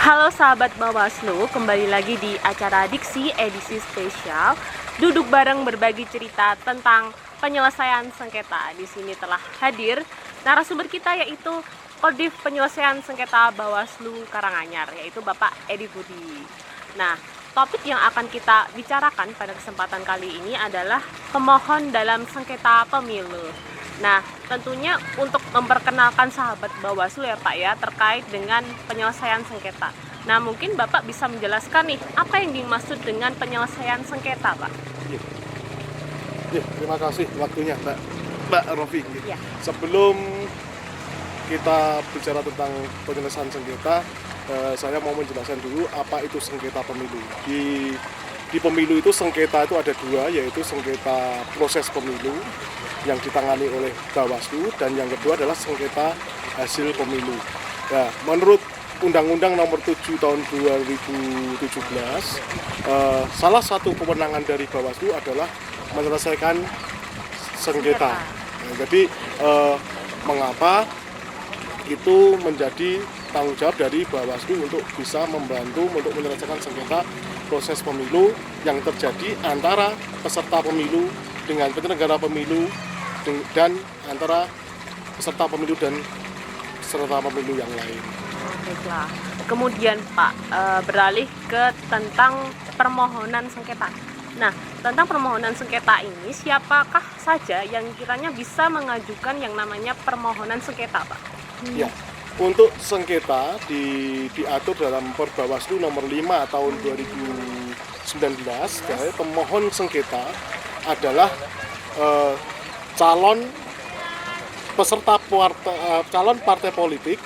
Halo sahabat Bawaslu, kembali lagi di acara Diksi edisi spesial. Duduk bareng berbagi cerita tentang penyelesaian sengketa. Di sini telah hadir narasumber kita yaitu Kodim Penyelesaian Sengketa Bawaslu Karanganyar, yaitu Bapak Edi Budi. Nah, topik yang akan kita bicarakan pada kesempatan kali ini adalah pemohon dalam sengketa pemilu. Nah, tentunya untuk memperkenalkan sahabat Bawaslu ya Pak ya, terkait dengan penyelesaian sengketa. Nah, mungkin Bapak bisa menjelaskan nih, apa yang dimaksud dengan penyelesaian sengketa, Pak? Terima kasih waktunya Mbak Rofi. Ya. Sebelum kita bicara tentang penyelesaian sengketa, saya mau menjelaskan dulu apa itu sengketa pemilu. Di pemilu itu sengketa itu ada dua, yaitu sengketa proses pemilu yang ditangani oleh Bawaslu, dan yang kedua adalah sengketa hasil pemilu. Nah, menurut Undang-Undang Nomor 7 Tahun 2017, salah satu kewenangan dari Bawaslu adalah menyelesaikan sengketa. Nah, jadi mengapa itu menjadi tanggung jawab dari Bawaslu untuk bisa membantu untuk menyelesaikan sengketa proses pemilu yang terjadi antara peserta pemilu dengan penyelenggara pemilu dan antara peserta pemilu dan peserta pemilu yang lain. Baiklah. Kemudian Pak, beralih ke tentang permohonan sengketa. Nah, tentang permohonan sengketa ini, siapakah saja yang kiranya bisa mengajukan yang namanya permohonan sengketa, Pak? Ya, untuk sengketa diatur dalam Perbawaslu Nomor 5 Tahun 2019. Jadi pemohon sengketa adalah calon partai politik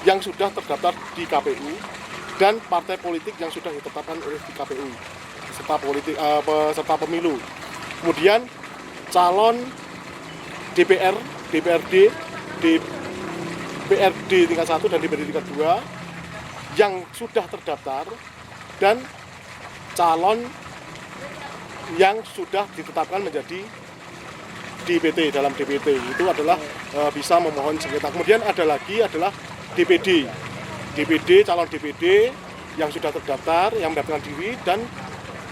yang sudah terdaftar di KPU dan partai politik yang sudah ditetapkan oleh di KPU peserta pemilu. Kemudian calon DPR, DPRD, DPRD tingkat 1 dan DPRD tingkat 2 yang sudah terdaftar, dan calon yang sudah ditetapkan menjadi DPT dalam DPT itu adalah bisa memohon sengketa. Kemudian ada lagi adalah DPD, calon DPD yang sudah terdaftar, yang mendaftarkan diri, dan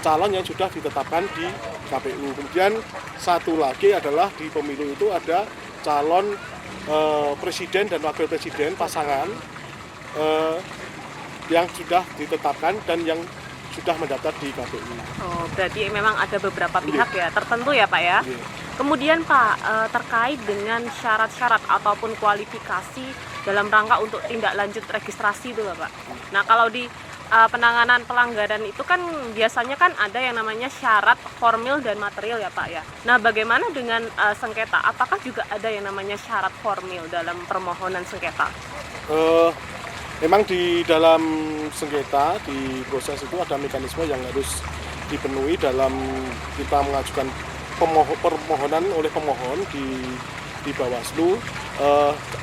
calon yang sudah ditetapkan di KPU. Kemudian satu lagi adalah di pemilu itu ada calon presiden dan wakil presiden pasangan yang sudah ditetapkan dan yang sudah mendaftar di KPU. Oh, berarti memang ada beberapa pihak ya, tertentu ya Pak ya? Kemudian Pak, terkait dengan syarat-syarat ataupun kualifikasi dalam rangka untuk tindak lanjut registrasi itu Pak. Nah, kalau di penanganan pelanggaran itu kan biasanya kan ada yang namanya syarat formil dan material ya Pak ya. Nah, bagaimana dengan sengketa? Apakah juga ada yang namanya syarat formil dalam permohonan sengketa? Memang di dalam sengketa, di proses itu ada mekanisme yang harus dipenuhi dalam kita mengajukan permohonan oleh pemohon di Bawaslu.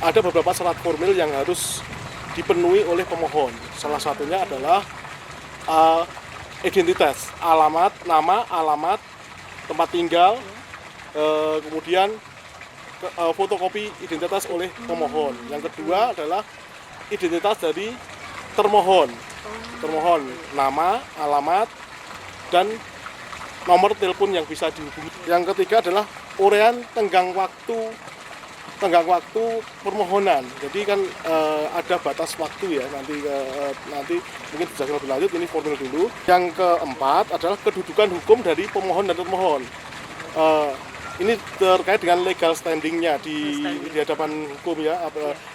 Ada beberapa syarat formil yang harus dipenuhi oleh pemohon. Salah satunya adalah identitas, nama, alamat, tempat tinggal, kemudian fotokopi identitas oleh pemohon. Yang kedua adalah identitas dari termohon, nama, alamat, dan nomor telepon yang bisa dihubungi. Yang ketiga adalah uraian tenggang waktu permohonan. Jadi kan ada batas waktu ya, nanti mungkin bisa lebih lanjut, ini formil dulu. Yang keempat adalah kedudukan hukum dari pemohon dan termohon. Ini terkait dengan legal standingnya di hadapan hukum ya.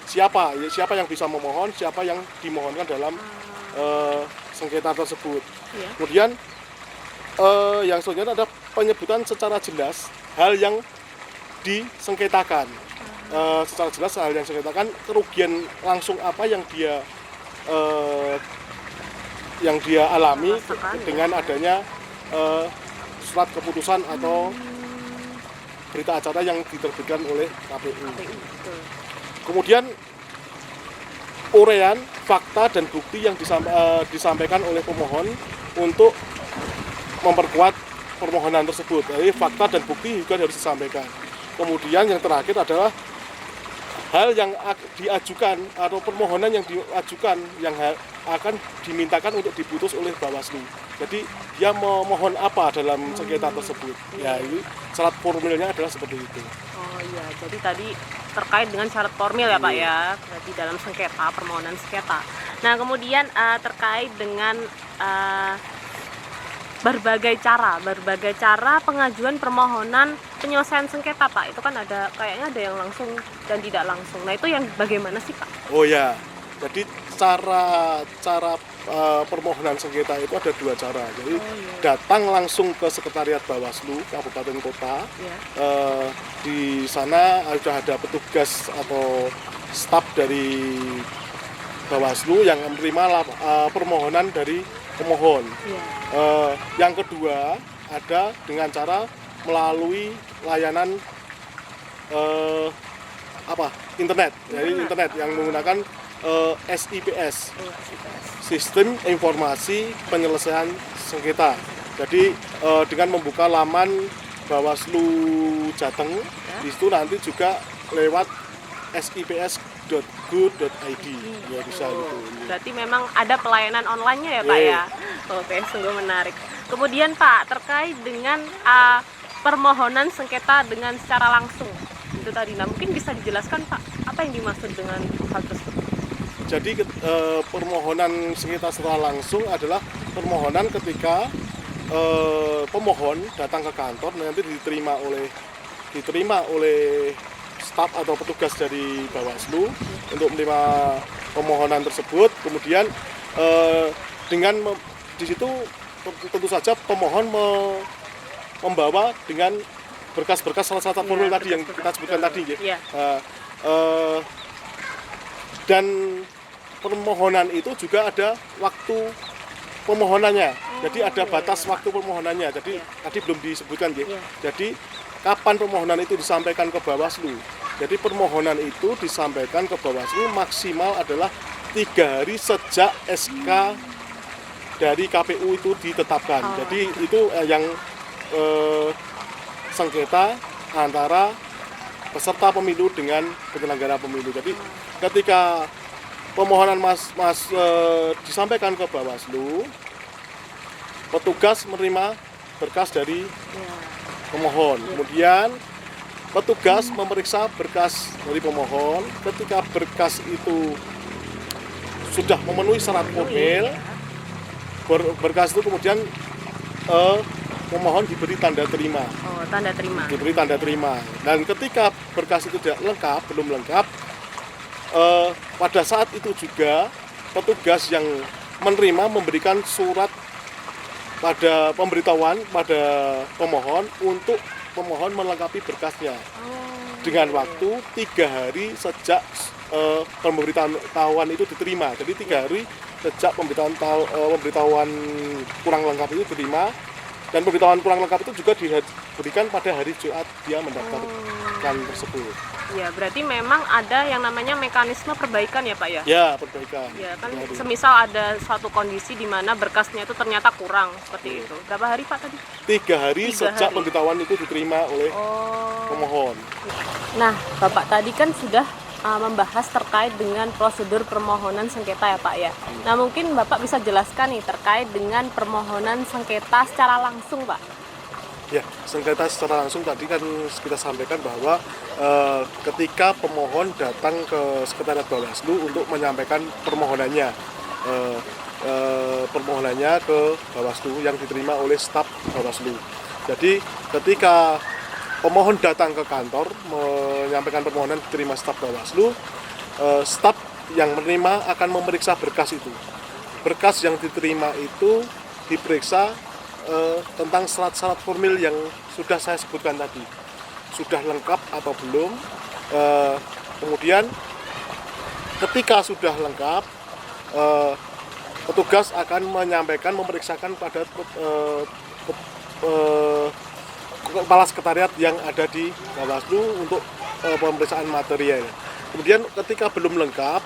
Siapa yang bisa memohon, siapa yang dimohonkan dalam sengketa tersebut. Ya. Kemudian yang selanjutnya ada penyebutan secara jelas hal yang disengketakan. Secara jelas hal yang disengketakan, kerugian langsung apa yang dia alami dengan adanya surat keputusan atau berita acara yang diterbitkan oleh KPU. Kemudian uraian fakta dan bukti yang disampaikan oleh pemohon untuk memperkuat permohonan tersebut. Jadi fakta dan bukti juga harus disampaikan. Kemudian yang terakhir adalah hal yang diajukan atau permohonan yang diajukan yang akan dimintakan untuk diputus oleh Bawaslu. Jadi dia memohon apa dalam sengketa tersebut. Ya, ini syarat formilnya adalah seperti itu. Oh iya, jadi tadi terkait dengan syarat formil ya Pak ya, berarti dalam sengketa, permohonan sengketa. Nah kemudian terkait dengan berbagai cara pengajuan permohonan penyelesaian sengketa Pak, itu kan kayaknya ada yang langsung dan tidak langsung. Nah itu yang bagaimana sih Pak? Oh ya, jadi cara permohonan sengketa itu ada dua cara. Jadi datang langsung ke sekretariat Bawaslu Kabupaten Kota. Di sana sudah ada petugas atau staf dari Bawaslu yang menerima permohonan dari pemohon. Yang kedua ada dengan cara melalui layanan internet. Jadi internet yang menggunakan SIPS, Sistem Informasi Penyelesaian Sengketa. Jadi dengan membuka laman Bawaslu Jateng, di situ nanti juga lewat sips.go.id ya bisa gitu. Berarti memang ada pelayanan online-nya ya Pak ya. Oke, sungguh menarik. Kemudian Pak, terkait dengan permohonan sengketa dengan secara langsung itu tadi, nah mungkin bisa dijelaskan Pak apa yang dimaksud dengan hal tersebut? Jadi permohonan sengketa secara langsung adalah permohonan ketika pemohon datang ke kantor, nanti diterima oleh staf atau petugas dari Bawaslu untuk menerima permohonan tersebut. Kemudian di situ tentu saja pemohon membawa dengan berkas-berkas salah satu formil tadi yang kita sebutkan tadi ya. Dan permohonan itu juga ada waktu pemohonannya. Jadi ada batas waktu permohonannya. Jadi tadi belum disebutkan ya. Jadi kapan permohonan itu disampaikan ke Bawaslu? Jadi permohonan itu disampaikan ke Bawaslu maksimal adalah 3 hari sejak SK dari KPU itu ditetapkan. Jadi itu yang sengketa antara peserta pemilu dengan penyelenggara pemilu. Jadi ketika permohonan disampaikan ke Bawaslu, petugas menerima berkas dari pemohon. Kemudian petugas memeriksa berkas dari pemohon. Ketika berkas itu sudah memenuhi syarat formil, berkas itu kemudian pemohon diberi tanda terima. Tanda terima. Diberi tanda terima. Dan ketika berkas itu tidak lengkap, belum lengkap, pada saat itu juga petugas yang menerima memberikan surat pada pemberitahuan pada pemohon untuk pemohon melengkapi berkasnya dengan waktu 3 hari sejak pemberitahuan itu diterima. Jadi 3 hari sejak pemberitahuan kurang lengkap itu diterima, dan pemberitahuan kurang lengkap itu juga diberikan pada hari Jumat dia mendaftarkan tersebut. Ya, berarti memang ada yang namanya mekanisme perbaikan ya Pak ya? Ya, perbaikan. Ya kan, semisal ada suatu kondisi di mana berkasnya itu ternyata kurang seperti itu. Berapa hari Pak tadi? 3 hari sejak pemberitahuan itu diterima oleh pemohon. Nah, Bapak tadi kan sudah membahas terkait dengan prosedur permohonan sengketa ya Pak ya. Nah, mungkin Bapak bisa jelaskan nih terkait dengan permohonan sengketa secara langsung Pak. Ya, sengketa secara langsung tadi kan kita sampaikan bahwa ketika pemohon datang ke sekretariat Bawaslu untuk menyampaikan permohonannya ke Bawaslu yang diterima oleh staf Bawaslu. Jadi ketika pemohon datang ke kantor menyampaikan permohonan diterima staf Bawaslu, staf yang menerima akan memeriksa berkas itu. Berkas yang diterima itu diperiksa tentang syarat-syarat formil yang sudah saya sebutkan tadi, sudah lengkap atau belum. Kemudian ketika sudah lengkap, petugas akan memeriksakan pada kepala sekretariat yang ada di Bawaslu untuk pemeriksaan material. Kemudian ketika belum lengkap,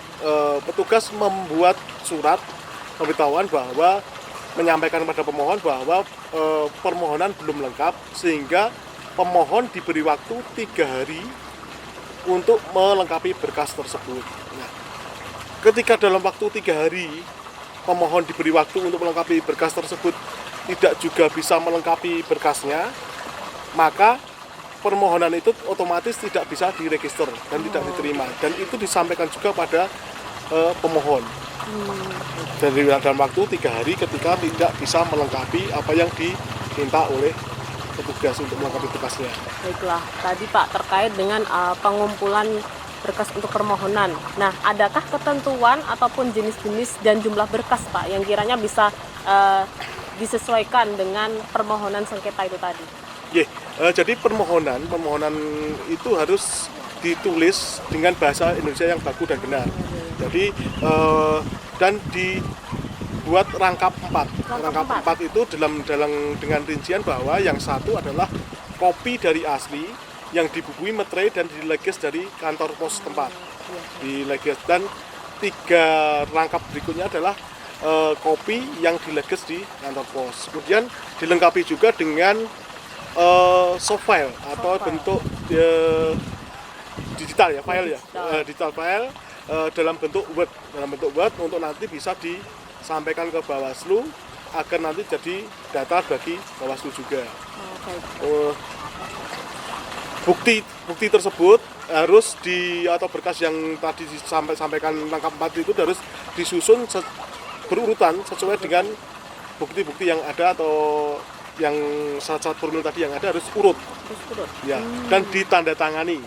petugas membuat surat pemberitahuan bahwa menyampaikan kepada pemohon bahwa permohonan belum lengkap, sehingga pemohon diberi waktu 3 hari untuk melengkapi berkas tersebut. Nah, ketika dalam waktu 3 hari pemohon diberi waktu untuk melengkapi berkas tersebut tidak juga bisa melengkapi berkasnya, maka permohonan itu otomatis tidak bisa diregister dan tidak diterima, dan itu disampaikan juga pada pemohon. Dari dalam waktu 3 hari ketika tidak bisa melengkapi apa yang diminta oleh petugas untuk melengkapi berkasnya. Baiklah, tadi Pak terkait dengan pengumpulan berkas untuk permohonan. Nah, adakah ketentuan ataupun jenis-jenis dan jumlah berkas Pak yang kiranya bisa disesuaikan dengan permohonan sengketa itu tadi? Jadi permohonan itu harus ditulis dengan bahasa Indonesia yang baku dan benar. Jadi dan dibuat rangkap 4. Rangkap 4 itu dengan rincian bahwa yang satu adalah kopi dari asli yang dibubui meterai dan dileges dari kantor pos tempat. Dileges, dan 3 rangkap berikutnya adalah kopi yang dileges di kantor pos. Kemudian dilengkapi juga dengan soft file atau bentuk digital ya, file ya, digital file dalam bentuk Word untuk nanti bisa disampaikan ke Bawaslu agar nanti jadi data bagi Bawaslu juga. Bukti tersebut harus atau berkas yang tadi disampaikan rangkap 4 itu harus disusun berurutan sesuai dengan bukti-bukti yang ada atau yang syarat-syarat formulir tadi yang ada harus urut. Ya, dan ditandatangani.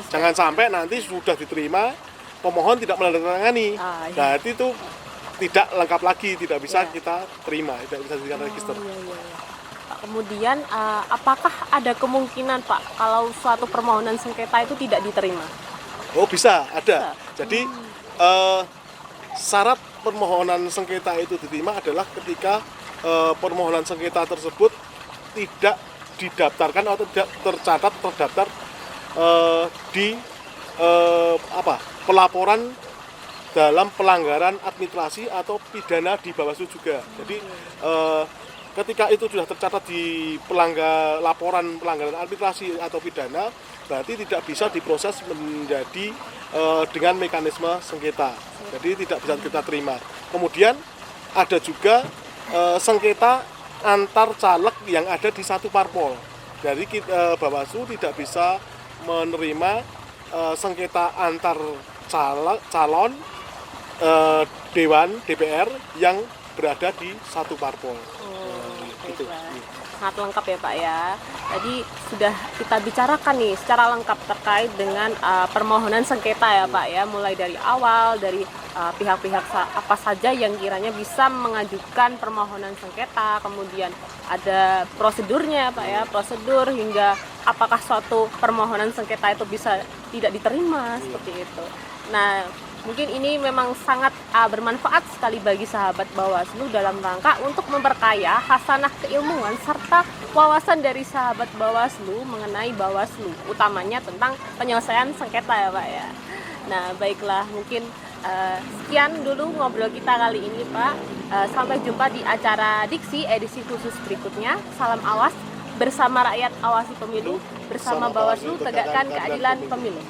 Jangan sampai nanti sudah diterima pemohon tidak menandatangani. Nah, itu tidak lengkap lagi, tidak bisa kita terima, tidak bisa kita register. Pak, kemudian apakah ada kemungkinan Pak kalau suatu permohonan sengketa itu tidak diterima? Oh, bisa, ada. Jadi syarat permohonan sengketa itu diterima adalah ketika permohonan sengketa tersebut tidak didaftarkan atau tidak terdaftar di pelaporan dalam pelanggaran administrasi atau pidana di Bawaslu juga. Jadi ketika itu sudah tercatat di laporan pelanggaran administrasi atau pidana, berarti tidak bisa diproses menjadi dengan mekanisme sengketa. Jadi tidak bisa kita terima. Kemudian ada juga sengketa antar caleg yang ada di satu parpol. Jadi Bawaslu tidak bisa menerima sengketa antar calon Dewan DPR yang berada di satu parpol. Gitu. Sangat lengkap ya Pak ya. Tadi sudah kita bicarakan nih secara lengkap terkait dengan permohonan sengketa ya Pak ya, mulai dari awal, dari pihak-pihak apa saja yang kiranya bisa mengajukan permohonan sengketa, kemudian ada prosedurnya Pak ya, prosedur hingga apakah suatu permohonan sengketa itu bisa tidak diterima seperti itu. Nah, mungkin ini memang sangat bermanfaat sekali bagi sahabat Bawaslu dalam rangka untuk memperkaya hasanah keilmuan serta wawasan dari sahabat Bawaslu mengenai Bawaslu, utamanya tentang penyelesaian sengketa ya Pak ya. Nah, baiklah, mungkin sekian dulu ngobrol kita kali ini Pak. Sampai jumpa di acara Diksi edisi khusus berikutnya. Salam awas, bersama rakyat awasi pemilu, bersama Bawaslu tegakkan keadilan pemilu.